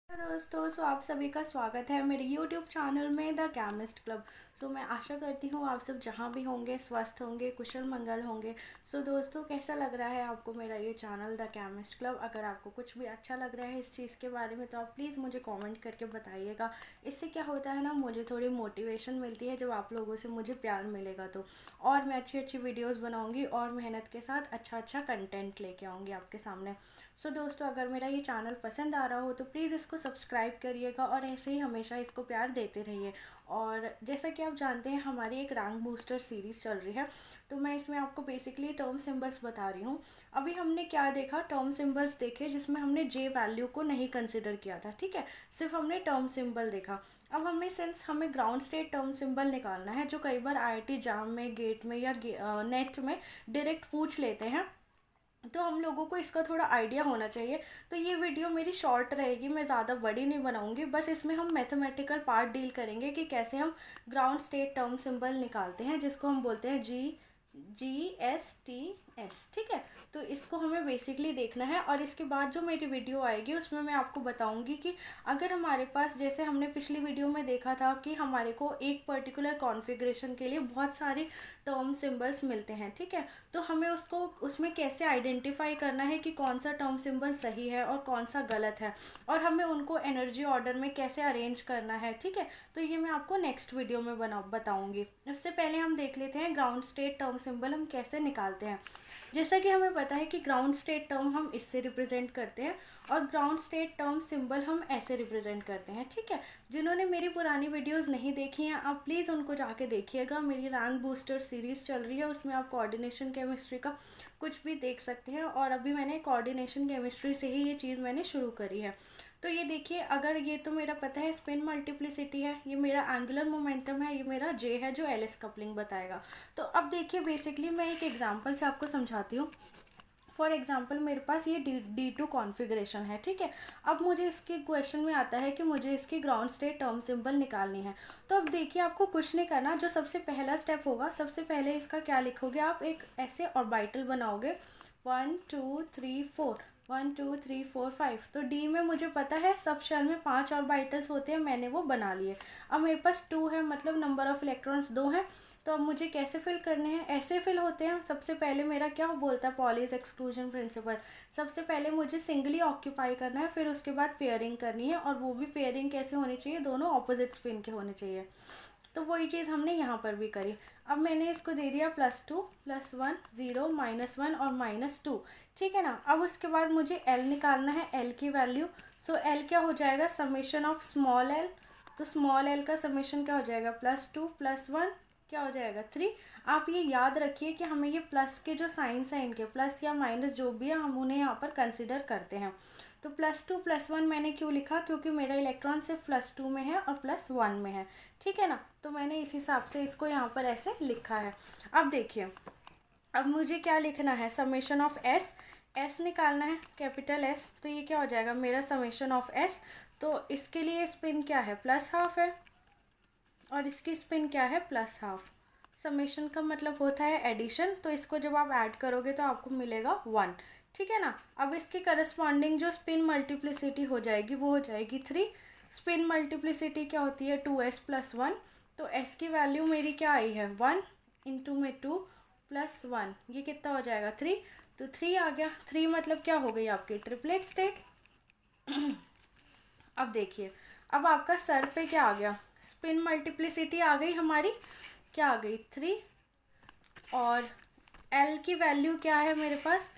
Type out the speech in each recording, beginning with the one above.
दोस्तों आप सभी का स्वागत है मेरे YouTube चैनल में द केमिस्ट क्लब। मैं आशा करती हूँ आप सब जहाँ भी होंगे स्वस्थ होंगे, कुशल मंगल होंगे। दोस्तों कैसा लग रहा है आपको मेरा ये चैनल द केमिस्ट क्लब? अगर आपको कुछ भी अच्छा लग रहा है इस चीज़ के बारे में तो आप प्लीज़ मुझे कमेंट करके बताइएगा। इससे क्या होता है ना, मुझे थोड़ी मोटिवेशन मिलती है जब आप लोगों से मुझे प्यार मिलेगा तो। और मैं अच्छी अच्छी वीडियोज़ बनाऊँगी और मेहनत के साथ अच्छा अच्छा कंटेंट लेके आऊँगी आपके सामने। दोस्तों अगर मेरा ये चैनल पसंद आ रहा हो तो प्लीज़ इसको सब्सक्राइब करिएगा और ऐसे ही हमेशा इसको प्यार देते रहिए। और जैसा कि आप जानते हैं हमारी एक रैंक बूस्टर सीरीज़ चल रही है, तो मैं इसमें आपको बेसिकली टर्म सिंबल्स बता रही हूँ। अभी हमने क्या देखा, टर्म सिंबल्स देखे जिसमें हमने जे वैल्यू को नहीं कंसिडर किया था, ठीक है, सिर्फ हमने टर्म सिंबल देखा। अब हमें ग्राउंड स्टेट टर्म सिंबल निकालना है, जो कई बार आईआईटी जाम में, गेट में या नेट में डायरेक्ट पूछ लेते हैं, तो हम लोगों को इसका थोड़ा आइडिया होना चाहिए। तो ये वीडियो मेरी शॉर्ट रहेगी, मैं ज़्यादा बड़ी नहीं बनाऊंगी, बस इसमें हम मैथमेटिकल पार्ट डील करेंगे कि कैसे हम ग्राउंड स्टेट टर्म सिंबल निकालते हैं, जिसको हम बोलते हैं GSTS, ठीक है। तो इसको हमें बेसिकली देखना है और इसके बाद जो मेरी वीडियो आएगी उसमें मैं आपको बताऊंगी कि अगर हमारे पास, जैसे हमने पिछली वीडियो में देखा था कि हमारे को एक पर्टिकुलर कॉन्फ़िगरेशन के लिए बहुत सारे टर्म सिंबल्स मिलते हैं, ठीक है, तो हमें उसको उसमें कैसे आइडेंटिफाई करना है कि कौन सा टर्म सिंबल सही है और कौन सा गलत है, और हमें उनको एनर्जी ऑर्डर में कैसे अरेंज करना है, ठीक है। तो ये मैं आपको नेक्स्ट वीडियो में बताऊंगी। इससे पहले हम देख लेते हैं ग्राउंड स्टेट टर्म सिंबल हम कैसे निकालते हैं। जैसा कि हमें पता है कि ग्राउंड स्टेट टर्म हम इससे रिप्रेजेंट करते हैं और ग्राउंड स्टेट टर्म सिंबल हम ऐसे रिप्रेजेंट करते हैं, ठीक है। जिन्होंने मेरी पुरानी वीडियोस नहीं देखी हैं आप प्लीज़ उनको जाके देखिएगा। मेरी रैंक बूस्टर सीरीज़ चल रही है, उसमें आप कोऑर्डिनेशन केमिस्ट्री का कुछ भी देख सकते हैं, और अभी मैंने कोऑर्डिनेशन केमिस्ट्री से ही ये चीज़ मैंने शुरू करी है। तो ये देखिए, अगर ये तो मेरा पता है स्पिन मल्टीप्लिसिटी है, ये मेरा एंगुलर मोमेंटम है, ये मेरा जे है जो एलिस कपलिंग बताएगा। तो अब देखिए, बेसिकली मैं एक एग्जांपल से आपको समझाती हूँ। फॉर एग्जाम्पल मेरे पास ये D2 कॉन्फ़िगरेशन है, ठीक है। अब मुझे इसके क्वेश्चन में आता है कि मुझे इसकी ग्राउंड स्टेट टर्म सिंबल निकालनी है। तो अब देखिए, आपको कुछ नहीं करना, जो सबसे पहला स्टेप होगा, सबसे पहले इसका क्या लिखोगे, आप एक ऐसे ऑर्बिटल बनाओगे 1 2 3 4, 1 2 3 4 5। तो डी में मुझे पता है सब शेल में 5 ऑर्बिटल्स होते हैं, मैंने वो बना लिए। अब मेरे पास 2 है, मतलब नंबर ऑफ इलेक्ट्रॉन्स 2 हैं। तो अब मुझे कैसे फिल करने हैं, ऐसे फिल होते हैं। सबसे पहले मेरा क्या बोलता है पॉलीज एक्सक्लूजन प्रिंसिपल, सबसे पहले मुझे सिंगली ऑक्यूपाई करना है, फिर उसके बाद पेयरिंग करनी है, और वो भी पेयरिंग कैसे होनी चाहिए, दोनों ऑपोजिट स्पिन के होने चाहिए। तो वही चीज़ हमने यहाँ पर भी करी। अब मैंने इसको दे दिया +2 +1 0 -1 और -2, ठीक है ना। अब उसके बाद मुझे L निकालना है, L की वैल्यू। L क्या हो जाएगा, समेशन ऑफ स्मॉल l। तो स्मॉल l का समेशन क्या हो जाएगा, +2 +1 क्या हो जाएगा 3। आप ये याद रखिए कि हमें ये प्लस के जो साइंस हैं, इनके प्लस या माइनस जो भी है, हम उन्हें यहाँ पर कंसिडर करते हैं। तो +2 +1 मैंने क्यों लिखा, क्योंकि मेरा इलेक्ट्रॉन सिर्फ +2 में है और +1 में है, ठीक है ना। तो मैंने इस हिसाब से इसको यहाँ पर ऐसे लिखा है। अब देखिए, अब मुझे क्या लिखना है, समेशन ऑफ एस निकालना है, कैपिटल एस। तो ये क्या हो जाएगा मेरा समेशन ऑफ एस। तो इसके लिए स्पिन क्या है, +12 है, और इसकी स्पिन क्या है, +12। समेशन का मतलब होता है एडिशन, तो इसको जब आप ऐड करोगे तो आपको मिलेगा 1, ठीक है ना। अब इसके करस्पॉन्डिंग जो स्पिन मल्टीप्लिसिटी हो जाएगी वो हो जाएगी 3। स्पिन मल्टीप्लिसिटी क्या होती है, 2s + 1। तो s की वैल्यू मेरी क्या आई है, 1 इंटू में 2 + 1, ये कितना हो जाएगा 3। तो 3 आ गया। 3 मतलब क्या हो गई आपकी ट्रिपलेट स्टेट। अब देखिए, अब आपका सर पे क्या आ गया, स्पिन मल्टीप्लिसिटी आ गई हमारी, क्या आ गई 3, और L की वैल्यू क्या है मेरे पास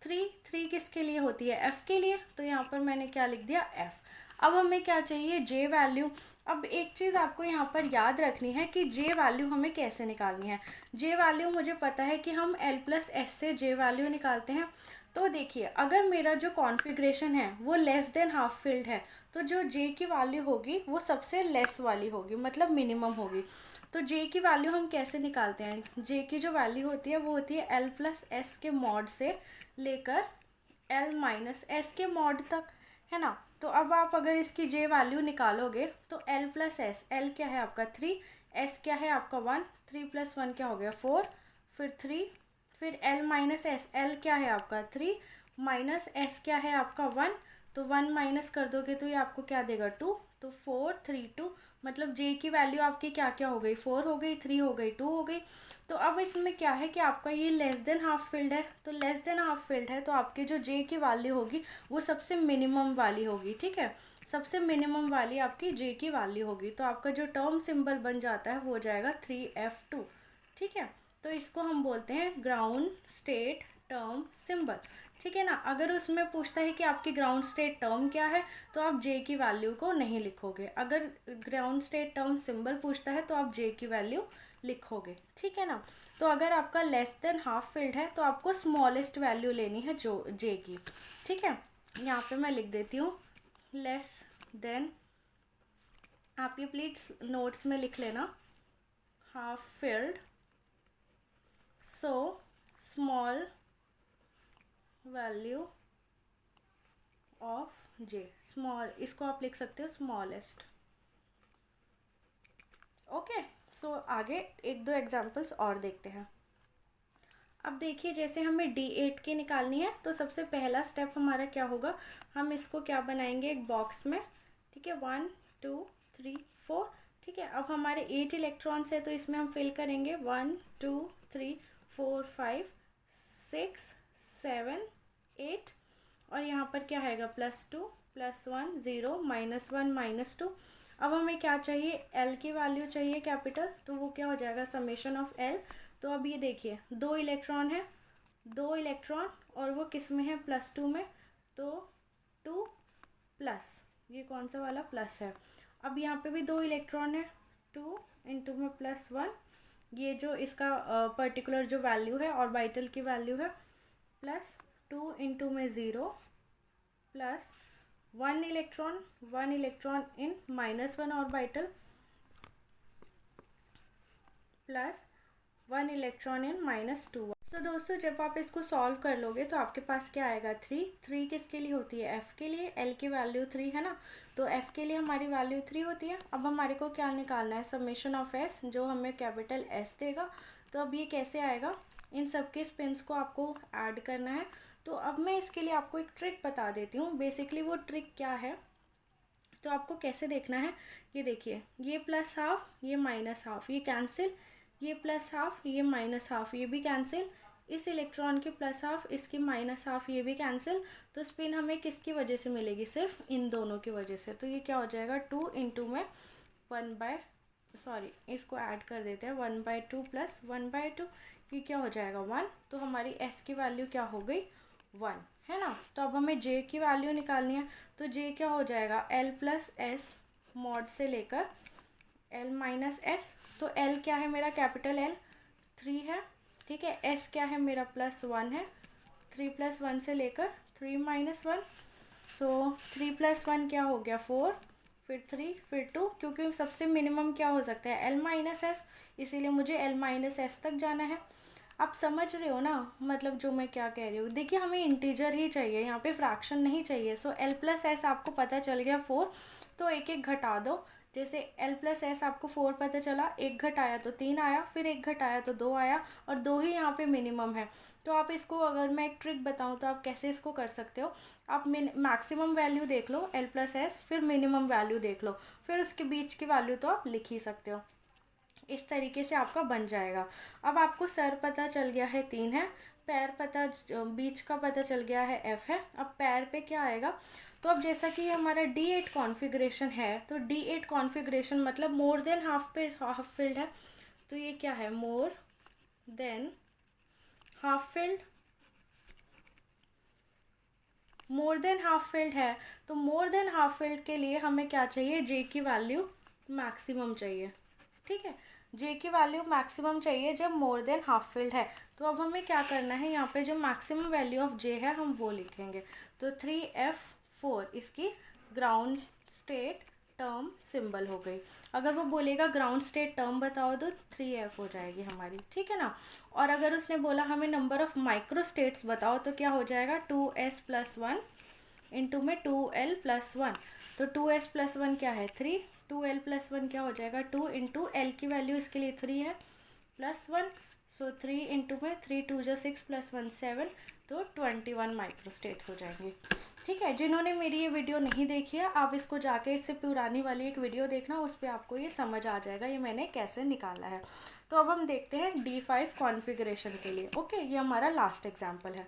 3। 3 किसके लिए होती है, F के लिए। तो यहाँ पर मैंने क्या लिख दिया, F। अब हमें क्या चाहिए, J वैल्यू। अब एक चीज़ आपको यहाँ पर याद रखनी है कि J वैल्यू हमें कैसे निकालनी है। J वैल्यू मुझे पता है कि हम L + S से J वैल्यू निकालते हैं। तो देखिए, अगर मेरा जो कॉन्फ़िगरेशन है वो लेस देन हाफ फिल्ड है, तो जो J की वैल्यू होगी वो सबसे लेस वाली होगी, मतलब मिनिमम होगी। तो J की वैल्यू हम कैसे निकालते हैं, J की जो वैल्यू होती है वो होती है L + S के मॉड से लेकर L - S के मॉड तक, है ना। तो अब आप अगर इसकी J वैल्यू निकालोगे तो L + S, L क्या है आपका 3, S क्या है आपका 1, 3 + 1 क्या हो गया 4, फिर 3, फिर L - S, L क्या है आपका 3 माइनस S क्या है आपका 1, तो 1 माइनस कर दोगे तो ये आपको क्या देगा 2। तो 4 3 2, मतलब जे की वैल्यू आपकी क्या क्या हो गई, 4 हो गई, 3 हो गई, 2 हो गई। तो अब इसमें क्या है कि आपका ये लेस देन हाफ फिल्ड है, तो लेस देन हाफ फिल्ड है तो आपकी जो जे की वैल्यू होगी वो सबसे मिनिमम वाली होगी। ठीक है, सबसे मिनिमम वाली आपकी जे की वैल्यू होगी। तो आपका जो टर्म सिंबल बन जाता है वो हो जाएगा 3F2। ठीक है, तो इसको हम बोलते हैं ग्राउंड स्टेट टर्म सिंबल। ठीक है ना। अगर उसमें पूछता है कि आपकी ग्राउंड स्टेट टर्म क्या है तो आप जे की वैल्यू को नहीं लिखोगे। अगर ग्राउंड स्टेट टर्म सिंबल पूछता है तो आप जे की वैल्यू लिखोगे। ठीक है ना। तो अगर आपका लेस देन हाफ फिल्ड है तो आपको स्मॉलेस्ट वैल्यू लेनी है जो जे की। ठीक है, यहाँ पे मैं लिख देती हूँ लेस देन, आप ये प्लीज नोट्स में लिख लेना, half filled, so small value of J, small, इसको आप लिख सकते हो स्मॉलेस्ट। ओके, सो आगे एक दो एग्जांपल्स और देखते हैं। अब देखिए जैसे हमें D8 की निकालनी है तो सबसे पहला स्टेप हमारा क्या होगा, हम इसको क्या बनाएंगे एक बॉक्स में। ठीक है, 1 2 3 4। ठीक है, अब हमारे 8 इलेक्ट्रॉन्स है तो इसमें हम फिल करेंगे 1 2 3 4 5 6 7 8, और यहाँ पर क्या आएगा +2 +1 0 -1 -2। अब हमें क्या चाहिए, एल की वैल्यू चाहिए कैपिटल, तो वो क्या हो जाएगा समेशन ऑफ एल। तो अब ये देखिए 2 इलेक्ट्रॉन है, 2 इलेक्ट्रॉन, और वो किस में है +2 में, तो 2 प्लस, ये कौन सा वाला प्लस है। अब यहाँ पे भी 2 इलेक्ट्रॉन है, 2 इंटू में +1, ये जो इसका पर्टिकुलर जो वैल्यू है ऑर्बिटल की वैल्यू है, +2 इंटू में 0 plus 1 electron, 1 electron in -1 orbital plus 1 electron in -2। तो दोस्तों जब आप इसको सॉल्व कर लोगे तो आपके पास क्या आएगा 3। 3 किसके लिए होती है, एफ़ के लिए, एल की वैल्यू 3 है ना, तो एफ़ के लिए हमारी वैल्यू 3 होती है। अब हमारे को क्या निकालना है, समेशन ऑफ एस, जो हमें कैपिटल एस देगा। तो अब ये कैसे आएगा, इन सब के स्पिन्स को आपको ऐड करना है। तो अब मैं इसके लिए आपको एक ट्रिक बता देती हूँ। बेसिकली वो ट्रिक क्या है, तो आपको कैसे देखना है, ये देखिए ये +½ ये -½ ये कैंसिल, ये +½ ये -½ ये भी कैंसिल, इस इलेक्ट्रॉन के +½ इसकी -½ ये भी कैंसिल। तो स्पिन हमें किसकी वजह से मिलेगी, सिर्फ इन दोनों की वजह से। तो ये क्या हो जाएगा 2 इंटू में 1/, इसको ऐड कर देते हैं 1/2 + 1/2, ये क्या हो जाएगा 1। तो हमारी एस की वैल्यू क्या हो गई 1, है ना। तो अब हमें जे की वैल्यू निकालनी है, तो जे क्या हो जाएगा L + S मॉड से लेकर L - S। तो L क्या है मेरा, कैपिटल L 3 है। ठीक है, S क्या है मेरा +1 है, 3 + 1 से लेकर 3 - 1, सो 3 + 1 क्या हो गया 4, फिर 3 फिर 2, क्योंकि सबसे मिनिमम क्या हो सकता है L - S, इसीलिए मुझे L - S तक जाना है। आप समझ रहे हो ना, मतलब जो मैं क्या कह रही हूँ। देखिए हमें इंटीजर ही चाहिए, यहाँ पे फ्रैक्शन नहीं चाहिए। सो L + S आपको पता चल गया 4, तो एक एक घटा दो। जैसे L + S आपको 4 पता चला, एक घटाया तो 3 आया, फिर एक घटाया तो 2 आया, और 2 ही यहाँ पे मिनिमम है। तो आप इसको, अगर मैं एक ट्रिक बताऊँ तो आप कैसे इसको कर सकते हो, आप मैक्सिमम वैल्यू देख लो L + S, फिर मिनिमम वैल्यू देख लो, फिर उसके बीच की वैल्यू तो आप लिख ही सकते हो। इस तरीके से आपका बन जाएगा। अब आपको सर पता चल गया है 3 है, पैर पता, बीच का पता चल गया है F है। अब पैर पे क्या आएगा, तो अब जैसा कि हमारा D8 कॉन्फ़िगरेशन है, तो D8 कॉन्फ़िगरेशन मतलब मोर देन हाफ फिल्ड है। तो ये क्या है, more than half filled, more than half filled है। तो मोर देन हाफ फिल्ड के लिए हमें क्या चाहिए, जे की वैल्यू मैक्सिमम चाहिए। ठीक है, जे की वैल्यू मैक्सिमम चाहिए जब मोर देन हाफ फिल्ड है। तो अब हमें क्या करना है, यहाँ पे जो मैक्सिमम वैल्यू ऑफ जे है हम वो लिखेंगे। तो 3F4 इसकी ग्राउंड स्टेट टर्म सिंबल हो गई। अगर वो बोलेगा ग्राउंड स्टेट टर्म बताओ तो 3F हो जाएगी हमारी। ठीक है ना। और अगर उसने बोला हमें नंबर ऑफ माइक्रो स्टेट्स बताओ तो क्या हो जाएगा 2S + 1 इंटू में 2L + 1। तो 2S + 1 क्या है 3, 2L + 1 क्या हो जाएगा 2 इंटू L की वैल्यू इसके लिए 3 है +1, सो 3 इंटू में 3 2 × 6 + 1 7, तो 21 माइक्रोस्टेट्स हो जाएंगे। ठीक है, जिन्होंने मेरी ये वीडियो नहीं देखी है आप इसको जाके इससे पुरानी वाली एक वीडियो देखना, उस पर आपको ये समझ आ जाएगा ये मैंने कैसे निकाला है। तो अब हम देखते हैं D5 कॉन्फ़िगरेशन के लिए। ओके, ये हमारा लास्ट एग्जाम्पल है।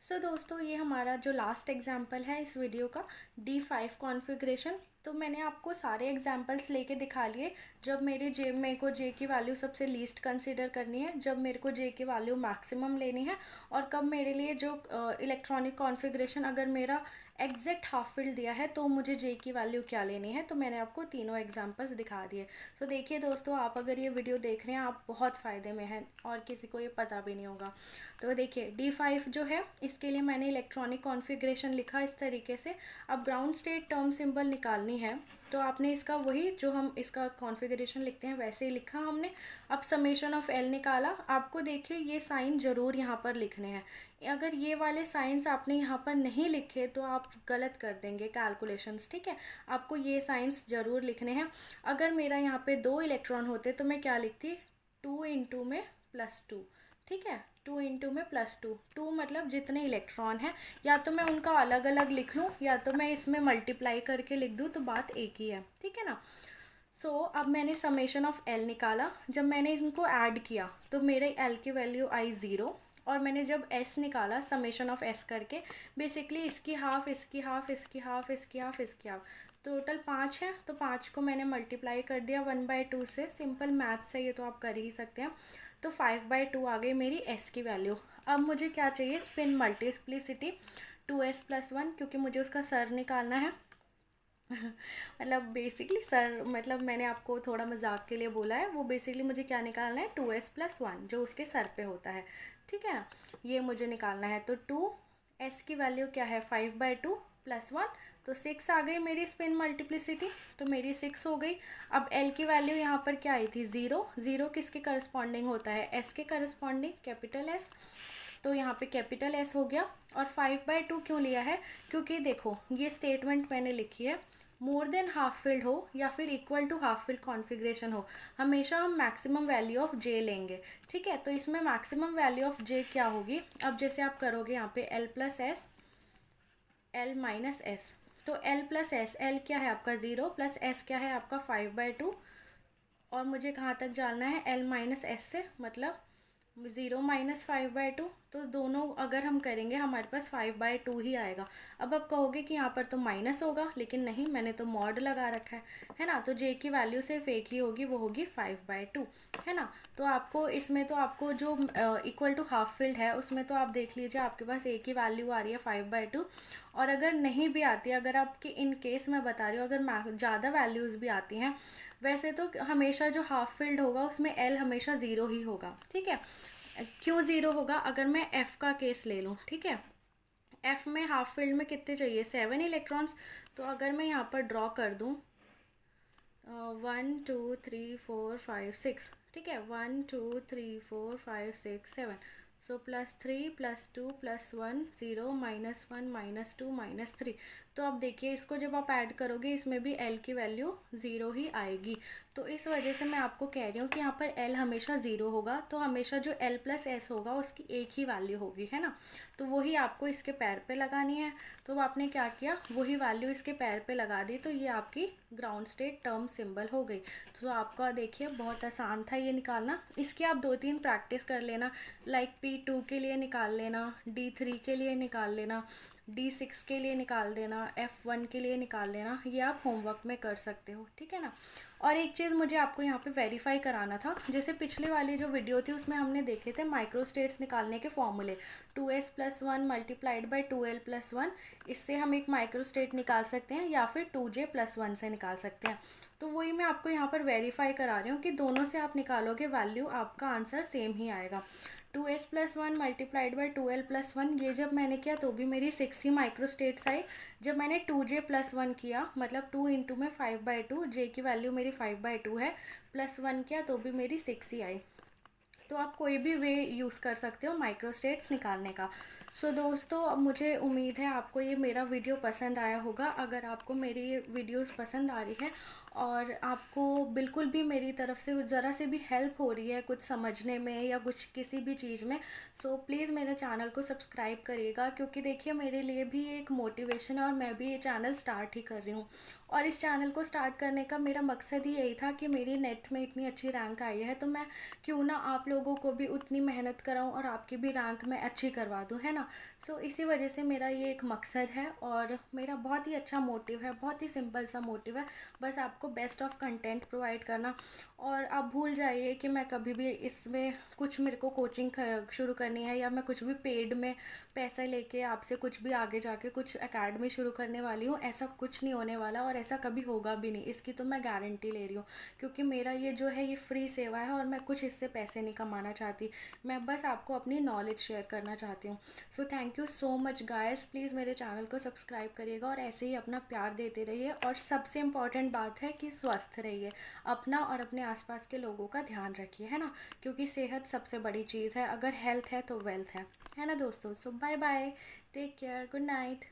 सो दोस्तों, ये हमारा जो लास्ट एग्जाम्पल है इस वीडियो का, D5 कॉन्फ़िगरेशन। तो मैंने आपको सारे एग्जाम्पल्स लेके दिखा लिए। जब मेरे को जे की वैल्यू सबसे लीस्ट कंसीडर करनी है, जब मेरे को जे की वैल्यू मैक्सिमम लेनी है, और कब मेरे लिए जो इलेक्ट्रॉनिक कॉन्फ़िगरेशन अगर मेरा एग्जैक्ट हाफ फील्ड दिया है तो मुझे जे की वैल्यू क्या लेनी है। तो मैंने आपको तीनों एग्जांपल्स दिखा दिए। तो देखिए दोस्तों, आप अगर ये वीडियो देख रहे हैं आप बहुत फ़ायदे में हैं और किसी को ये पता भी नहीं होगा। तो देखिए D5 जो है इसके लिए मैंने इलेक्ट्रॉनिक कॉन्फ़िगरेशन लिखा इस तरीके से। अब ग्राउंड स्टेट टर्म सिंबल निकालनी है तो आपने इसका वही जो हम इसका कॉन्फ़िगरेशन लिखते हैं वैसे ही लिखा हमने। अब समेशन ऑफ L निकाला। आपको देखिए ये साइन ज़रूर यहाँ पर लिखने हैं। अगर ये वाले साइंस आपने यहाँ पर नहीं लिखे तो आप गलत कर देंगे कैलकुलेशंस। ठीक है, आपको ये साइंस ज़रूर लिखने हैं। अगर मेरा यहाँ पे 2 इलेक्ट्रॉन होते तो मैं क्या लिखती, 2 इंटू में +2। ठीक है, 2 इंटू में +2, 2 मतलब जितने इलेक्ट्रॉन हैं, या तो मैं उनका अलग अलग लिख लूँ या तो मैं इसमें मल्टीप्लाई करके लिख दूँ, तो बात एक ही है। ठीक है ना। अब मैंने समेशन ऑफ L निकाला। जब मैंने इनको ऐड किया तो मेरे L की वैल्यू आई 0, और मैंने जब S निकाला समेशन ऑफ S करके, बेसिकली इसकी हाफ, इसकी हाफ, इसकी हाफ, इसकी हाफ, इसकी हाफ, टोटल 5 है। तो 5 को मैंने मल्टीप्लाई कर दिया 1/2 से। सिंपल मैथ्स है ये, तो आप कर ही सकते हैं। तो 5/2 आ गई मेरी S की वैल्यू। अब मुझे क्या चाहिए, स्पिन मल्टीप्लिसिटी 2s+1, क्योंकि मुझे उसका सर निकालना है। मतलब बेसिकली सर, मतलब मैंने आपको थोड़ा मजाक के लिए बोला है, वो बेसिकली मुझे क्या निकालना है, 2s+1 जो उसके सर पे होता है। ठीक है ना, ये मुझे निकालना है। तो 2s की वैल्यू क्या है, 5/2 +1, तो 6 आ गई मेरी स्पिन मल्टीप्लिसिटी। तो मेरी 6 हो गई। अब L की वैल्यू यहाँ पर क्या आई थी, 0। 0 किसके करस्पॉन्डिंग होता है, S के करस्पॉन्डिंग, कैपिटल S। तो यहाँ पे कैपिटल S हो गया। और 5/2 क्यों लिया है, क्योंकि देखो ये स्टेटमेंट मैंने लिखी है, मोर देन हाफ फील्ड हो या फिर equal to half field configuration हो, हमेशा हम मैक्सिमम वैल्यू ऑफ J लेंगे। ठीक है, तो इसमें मैक्सिमम वैल्यू ऑफ J क्या होगी, अब जैसे आप करोगे यहाँ पे L+S, L-S, तो L+S, L क्या है आपका 0, प्लस S क्या है आपका 5/2, और मुझे कहाँ तक जाना है, L-S से, मतलब 0 - 5/2। तो दोनों अगर हम करेंगे हमारे पास 5/2 ही आएगा। अब आप कहोगे कि यहाँ पर तो माइनस होगा, लेकिन नहीं, मैंने तो मॉड लगा रखा है ना। तो J की वैल्यू सिर्फ एक ही होगी, वो होगी 5/2, है ना। तो आपको इसमें तो आपको जो इक्वल टू हाफ फील्ड है उसमें तो आप देख लीजिए आपके पास एक ही वैल्यू आ रही है 5/2। और अगर नहीं भी आती, अगर आपकी इन केस मैं बता रही हूँ अगर ज़्यादा वैल्यूज़ भी आती हैं, वैसे तो हमेशा जो हाफ फील्ड होगा उसमें L हमेशा 0 ही होगा। ठीक है, क्यों 0 होगा, अगर मैं F का केस ले लूँ। ठीक है, F में हाफ फील्ड में कितने चाहिए, 7 इलेक्ट्रॉन्स। तो अगर मैं यहाँ पर ड्रॉ कर दूँ 1 2 3 4 5 6, ठीक है, 1 2 3 4 5 6 7, सो +3 +2 +1 0 -1 -2 -3। तो अब देखिए इसको जब आप ऐड करोगे इसमें भी L की वैल्यू 0 ही आएगी। तो इस वजह से मैं आपको कह रही हूँ कि यहाँ पर L हमेशा 0 होगा, तो हमेशा जो L+S होगा उसकी एक ही वैल्यू होगी, है ना। तो वही आपको इसके पैर पे लगानी है। तो आपने क्या किया, वही वैल्यू इसके पैर पे लगा दी, तो ये आपकी ग्राउंड स्टेट टर्म सिंबल हो गई। तो आपका देखिए बहुत आसान था ये निकालना। इसकी आप 2-3 प्रैक्टिस कर लेना, लाइक P2 के लिए निकाल लेना, D3 के लिए निकाल लेना, D6 के लिए निकाल देना, F1 के लिए निकाल लेना, ये आप होमवर्क में कर सकते हो। ठीक है ना। और एक चीज़ मुझे आपको यहाँ पे वेरीफाई कराना था, जैसे पिछले वाली जो वीडियो थी उसमें हमने देखे थे माइक्रोस्टेट्स निकालने के फॉर्मूले, 2s+1 × 2l+1, इससे हम एक माइक्रोस्टेट निकाल सकते हैं, या फिर 2j+1 से निकाल सकते हैं। तो वही मैं आपको यहाँ पर वेरीफाई करा रही हूँ कि दोनों से आप निकालोगे वैल्यू आपका आंसर सेम ही आएगा। 2s+1 × 2l+1, ये जब मैंने किया तो भी मेरी 6 ही माइक्रोस्टेट्स आई। जब मैंने 2j+1 किया, मतलब 2 इंटू में 5/2, J की वैल्यू मेरी 5/2 है, +1 किया तो भी मेरी 6 ही आई। तो आप कोई भी वे यूज़ कर सकते हो माइक्रोस्टेट्स निकालने का। सो दोस्तों, अब मुझे उम्मीद है आपको ये मेरा वीडियो पसंद आया होगा। अगर आपको मेरी ये वीडियोस पसंद आ रही है और आपको बिल्कुल भी मेरी तरफ से ज़रा से भी हेल्प हो रही है कुछ समझने में या कुछ किसी भी चीज़ में, सो प्लीज़ मेरे चैनल को सब्सक्राइब करिएगा, क्योंकि देखिए मेरे लिए भी एक मोटिवेशन है और मैं भी ये चैनल स्टार्ट ही कर रही हूँ। और इस चैनल को स्टार्ट करने का मेरा मकसद ही यही था कि मेरी नेट में इतनी अच्छी रैंक आई है, तो मैं क्यों ना आप लोगों को भी उतनी मेहनत कराऊं और आपकी भी रैंक मैं अच्छी करवा दूं, है ना। सो इसी वजह से मेरा ये एक मकसद है और मेरा बहुत ही अच्छा मोटिव है, बहुत ही सिंपल सा मोटिव है, बस आपको बेस्ट ऑफ कंटेंट प्रोवाइड करना। और आप भूल जाइए कि मैं कभी भी इसमें कुछ मेरे को कोचिंग शुरू करनी है या मैं कुछ भी पेड में पैसे लेके आपसे कुछ भी आगे जाके कुछ एकेडमी शुरू करने वाली हूँ, ऐसा कुछ नहीं होने वाला और ऐसा कभी होगा भी नहीं, इसकी तो मैं गारंटी ले रही हूँ। क्योंकि मेरा ये जो है ये फ्री सेवा है और मैं कुछ इससे पैसे नहीं कमाना चाहती, मैं बस आपको अपनी नॉलेज शेयर करना चाहती हूँ। So thank you so much guys, please मेरे चैनल को सब्सक्राइब करिएगा और ऐसे ही अपना प्यार देते रहिए। और सबसे इम्पॉर्टेंट बात है कि स्वस्थ रहिए, अपना और अपने आसपास के लोगों का ध्यान रखिए, है ना, क्योंकि सेहत सबसे बड़ी चीज़ है, अगर हेल्थ है तो वेल्थ है ना दोस्तों। So bye bye, take care, good night.